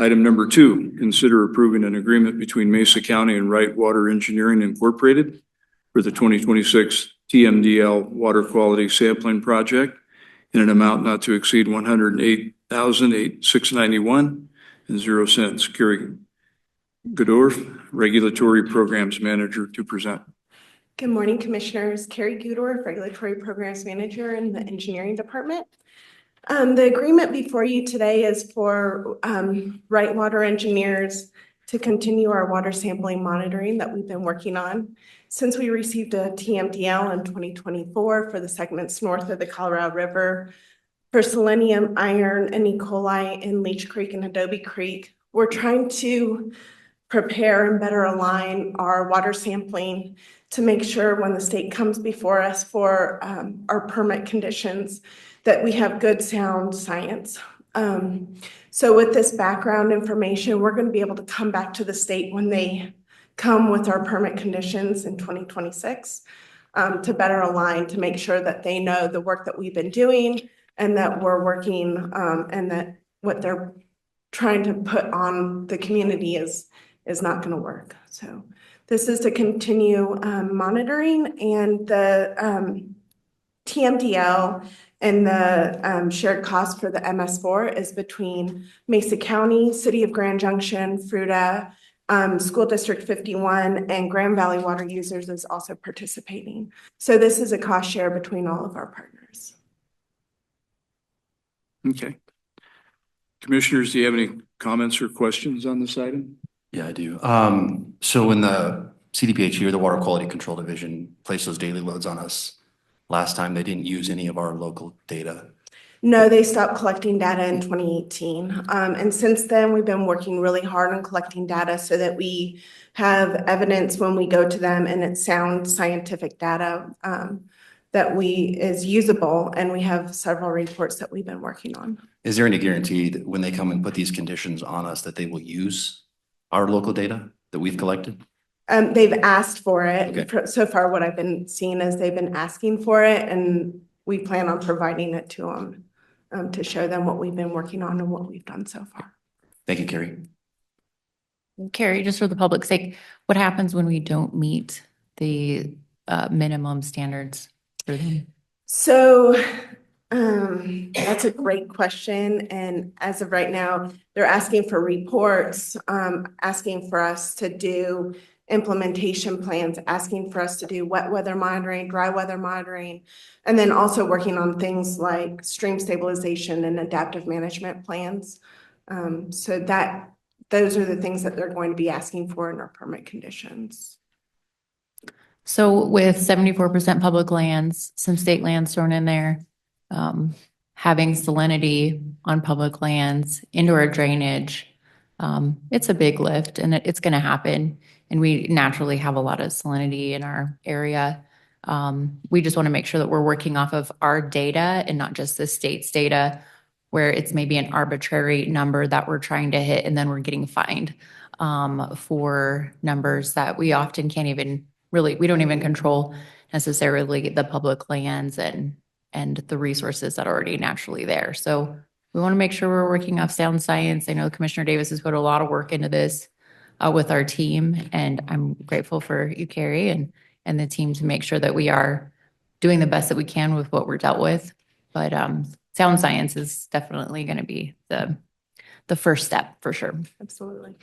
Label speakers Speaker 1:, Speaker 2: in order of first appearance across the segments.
Speaker 1: Item number 2, consider approving an agreement between Mesa County and Wright Water Engineering Incorporated for the 2026 TMDL water quality sampling project in an amount not to exceed $108,691.00. Carrie Goodorf, Regulatory Programs Manager, to present.
Speaker 2: Good morning, Commissioners. Carrie Goodorf, Regulatory Programs Manager in the Engineering Department. The agreement before you today is for Wright Water Engineers to continue our water sampling monitoring that we've been working on since we received a TMDL in 2024 for the segments north of the Colorado River for selenium, iron, and E. coli in Leach Creek and Adobe Creek. We're trying to prepare and better align our water sampling to make sure when the state comes before us for our permit conditions that we have good sound science. So with this background information, we're going to be able to come back to the state when they come with our permit conditions in 2026 to better align, to make sure that they know the work that we've been doing and that we're working and that what they're trying to put on the community is not going to work. So this is to continue monitoring, and the TMDL and the shared cost for the MS4 is between Mesa County, City of Grand Junction, Fruita, School District 51, and Grand Valley Water Users is also participating. So this is a cost share between all of our partners.
Speaker 1: Okay. Commissioners, do you have any comments or questions on this item?
Speaker 3: Yeah, I do. So when the CDPHE, or the Water Quality Control Division, placed those daily loads on us last time, they didn't use any of our local data?
Speaker 2: No, they stopped collecting data in 2018. And since then, we've been working really hard on collecting data so that we have evidence when we go to them, and it's sound scientific data that is usable. And we have several reports that we've been working on.
Speaker 3: Is there any guarantee that when they come and put these conditions on us that they will use our local data that we've collected?
Speaker 2: They've asked for it.
Speaker 3: Okay.
Speaker 2: So far, what I've been seeing is they've been asking for it, and we plan on providing it to them to show them what we've been working on and what we've done so far.
Speaker 3: Thank you, Carrie.
Speaker 4: Carrie, just for the public's sake, what happens when we don't meet the minimum standards for them?
Speaker 2: So that's a great question. And as of right now, they're asking for reports, asking for us to do implementation plans, asking for us to do wet weather monitoring, dry weather monitoring, and then also working on things like stream stabilization and adaptive management plans. So those are the things that they're going to be asking for in our permit conditions.
Speaker 4: So with 74% public lands, some state lands thrown in there, having salinity on public lands, indoor drainage, it's a big lift, and it's going to happen. And we naturally have a lot of salinity in our area. We just want to make sure that we're working off of our data and not just the state's data, where it's maybe an arbitrary number that we're trying to hit, and then we're getting fined for numbers that we often can't even we don't even control necessarily the public lands and the resources that are already naturally there. So we want to make sure we're working off sound science. I know Commissioner Davis has put a lot of work into this with our team, and I'm grateful for you, Carrie, and the team to make sure that we are doing the best that we can with what we're dealt with. But sound science is definitely going to be the first step for sure.
Speaker 2: Absolutely.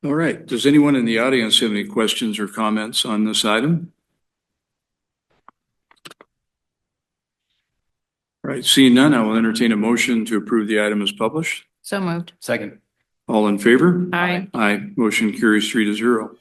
Speaker 1: All right. Does anyone in the audience have any questions or comments on this item? All right. Seeing none, I will entertain a motion to approve the item as published.
Speaker 4: So moved.
Speaker 3: Second.
Speaker 1: All in favor?
Speaker 4: Aye.
Speaker 1: Aye. Motion carries 3-0.